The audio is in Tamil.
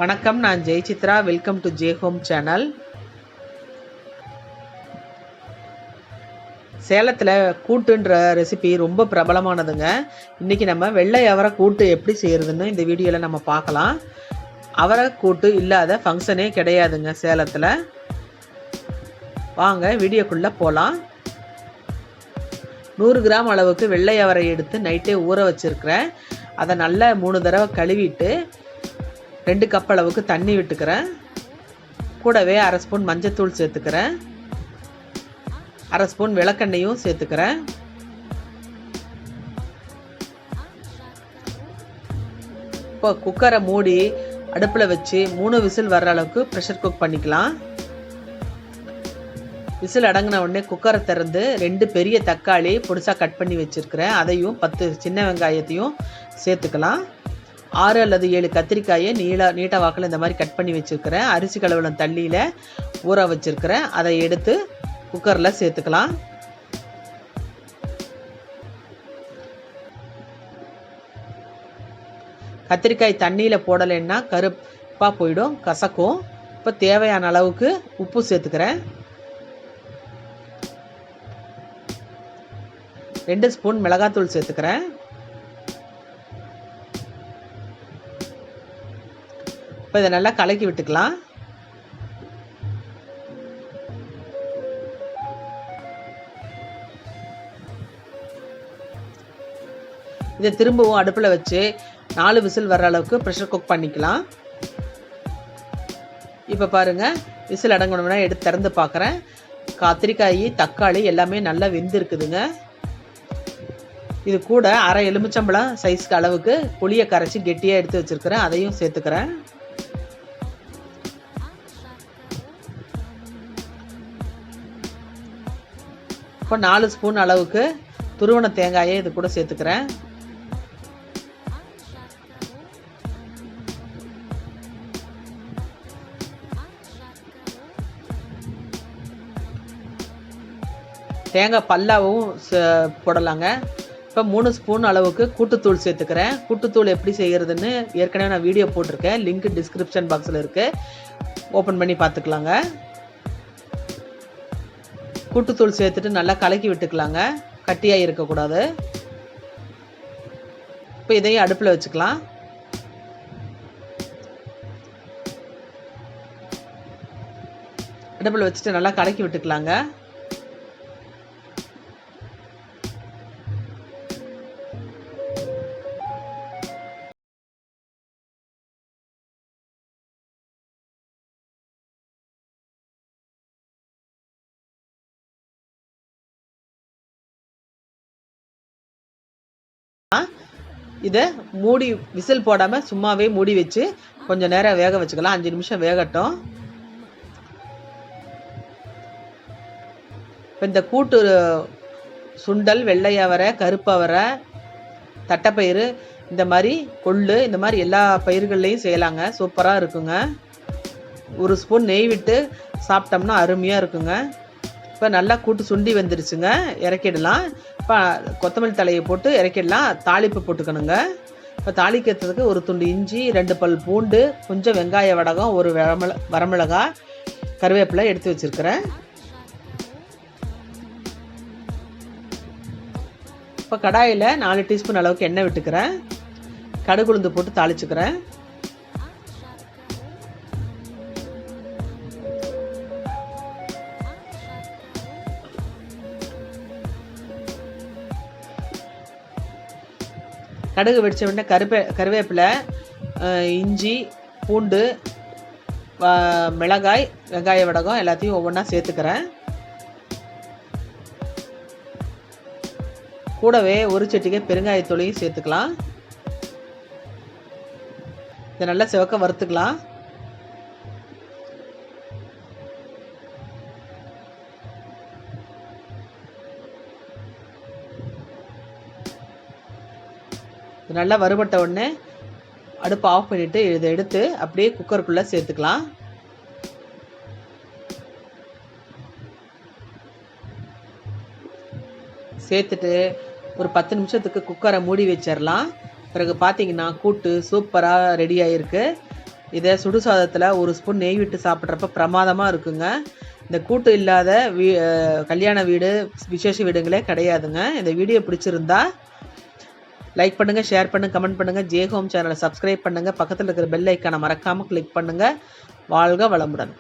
வணக்கம், நான் Jayachitra. Welcome to J home channel. சேலத்தில் கூட்டுன்ற ரெசிபி ரொம்ப பிரபலமானதுங்க. இன்றைக்கி நம்ம வெள்ளை அவரை கூட்டு எப்படி செய்கிறதுன்னு இந்த வீடியோவில் நம்ம பார்க்கலாம். அவரை கூட்டு இல்லாத ஃபங்க்ஷனே கிடையாதுங்க சேலத்தில். வாங்க வீடியோக்குள்ளே போகலாம். 100 கிராம் அளவுக்கு வெள்ளை அவரை எடுத்து நைட்டே ஊற வச்சுருக்கிறேன். அதை நல்லா 3 தடவை கழுவிட்டு 2 கப் அளவுக்கு தண்ணி விட்டுக்கிறேன். கூடவே 1/2 ஸ்பூன் மஞ்சத்தூள் சேர்த்துக்கிறேன். 1/2 ஸ்பூன் விளக்கெண்ணையும் சேர்த்துக்கிறேன். இப்போ குக்கரை மூடி அடுப்பில் வச்சு 3 விசில் வர்ற அளவுக்கு ப்ரெஷர் குக் பண்ணிக்கலாம். விசில் அடங்கின உடனே குக்கரை திறந்து 2 பெரிய தக்காளி பொடிசாக கட் பண்ணி வச்சுருக்கிறேன். அதையும் 10 சின்ன வெங்காயத்தையும் சேர்த்துக்கலாம். 6 அல்லது 7 கத்திரிக்காயை நீட்ட வாக்கில் இந்த மாதிரி கட் பண்ணி வச்சுருக்கிறேன். அரிசி கழுவலம் தண்ணியில் ஊற வச்சுருக்கிறேன். அதை எடுத்து குக்கரில் சேர்த்துக்கலாம். கத்திரிக்காய் தண்ணியில் போடலைன்னா கருப்பாக போயிடும், கசக்கும். இப்போ தேவையான அளவுக்கு உப்பு சேர்த்துக்கிறேன். 2 ஸ்பூன் மிளகாத்தூள் சேர்த்துக்கிறேன். இப்போ இதை நல்லா கலக்கி விட்டுக்கலாம். இதை திரும்பவும் அடுப்பில் வச்சு 4 விசில் வர்ற அளவுக்கு ப்ரெஷர் குக் பண்ணிக்கலாம். இப்போ பாருங்கள், விசில் அடங்கணும்னா எடுத்து திறந்து பார்க்குறேன். கத்திரிக்காய் தக்காளி எல்லாமே நல்லா வெந்திருக்குதுங்க. இது கூட 1/2 எலுமிச்சம்பழம் சைஸ்க்கு அளவுக்கு புளியை கரைச்சி கெட்டியாக எடுத்து வச்சுருக்கிறேன். அதையும் சேர்த்துக்கிறேன். இப்போ 4 ஸ்பூன் அளவுக்கு துருவன தேங்காயை இது கூட சேர்த்துக்கிறேன். தேங்காய் பல்லாவும் போடலாங்க. இப்போ 3 ஸ்பூன் அளவுக்கு கூட்டுத்தூள் சேர்த்துக்கிறேன். கூட்டுத்தூள் எப்படி செய்கிறதுன்னு ஏற்கனவே நான் வீடியோ போட்டிருக்கேன். லிங்க் டிஸ்கிரிப்ஷன் பாக்ஸில் இருக்குது, ஓப்பன் பண்ணி பார்த்துக்கலாங்க. கூட்டுத்தூள் சேர்த்துட்டு நல்லா கலக்கி விட்டுக்கலாங்க, கட்டியாக இருக்கக்கூடாது. இப்போ இதையும் அடுப்பில் வச்சுக்கலாம். அடுப்பில் வச்சுட்டு நல்லா கலக்கி விட்டுக்கலாங்க. இதை மூடி விசில் போடாமல் சும்மாவே மூடி வச்சு கொஞ்சம் நேரம் வேக வச்சுக்கலாம். 5 நிமிஷம் வேகட்டும். இப்போ இந்த கூட்டு சுண்டல், வெள்ளை அவரை, கருப்பு அவரை, தட்டைப்பயிறு, இந்த மாதிரி கொள்ளு, இந்த மாதிரி எல்லா பயிர்கள்லையும் செய்யலாங்க. சூப்பராக இருக்குங்க. 1 ஸ்பூன் நெய் விட்டு சாப்பிட்டோம்னா அருமையாக இருக்குங்க. இப்போ நல்லா கூட்டு சுண்டி வந்துருச்சுங்க, இறக்கிடலாம். இப்போ கொத்தமல்லி தலையை போட்டு இறக்கிடலாம். தாளிப்பு போட்டுக்கணுங்க. இப்போ தாளிக்கிறதுக்கு 1 துண்டு இஞ்சி, 2 பல் பூண்டு, கொஞ்சம் வெங்காய வடகம், 1 வரமிளகாய், கருவேப்பிலை எடுத்து வச்சுருக்கிறேன். இப்போ கடாயில் 4 டீஸ்பூன் அளவுக்கு எண்ணெய் விட்டுக்கிறேன். கடுகு உளுந்து போட்டு தாளிச்சுக்கிறேன். கடுகு வெடிச்ச உடனே கருவேப்பிலை, இஞ்சி, பூண்டு, மிளகாய், வெங்காய வடகம் எல்லாத்தையும் ஒவ்வொன்றா சேர்த்துக்கிறேன். கூடவே 1 சிட்டிகை பெருங்காயத்தூளையும் சேர்த்துக்கலாம். இதை நல்லா சிவக்க வறுத்துக்கலாம். நல்லா வறுபட்ட உடனே அடுப்பு ஆஃப் பண்ணிவிட்டு இதை எடுத்து அப்படியே குக்கருக்குள்ளே சேர்த்துக்கலாம். சேர்த்துட்டு ஒரு 10 நிமிஷத்துக்கு குக்கரை மூடி வச்சிடலாம். பிறகு பார்த்தீங்கன்னா கூட்டு சூப்பராக ரெடி ஆகிருக்கு. இதை சுடு சாதத்தில் ஒரு ஸ்பூன் நெய் விட்டு சாப்பிட்றப்ப பிரமாதமாக இருக்குங்க. இந்த கூட்டு இல்லாத கல்யாண வீடு, விசேஷ வீடுங்களே கிடையாதுங்க. இந்த வீடியோ பிடிச்சிருந்தா லைக் பண்ணுங்கள், ஷேர் பண்ணுங்கள், கமெண்ட் பண்ணுங்கள். ஜே ஹோம் சேனலை சப்ஸ்கிரைப் பண்ணுங்கள். பக்கத்தில் இருக்கிற பெல் ஐக்கானை மறக்காமல் கிளிக் பண்ணுங்கள். வாழ்க வளமுடன்.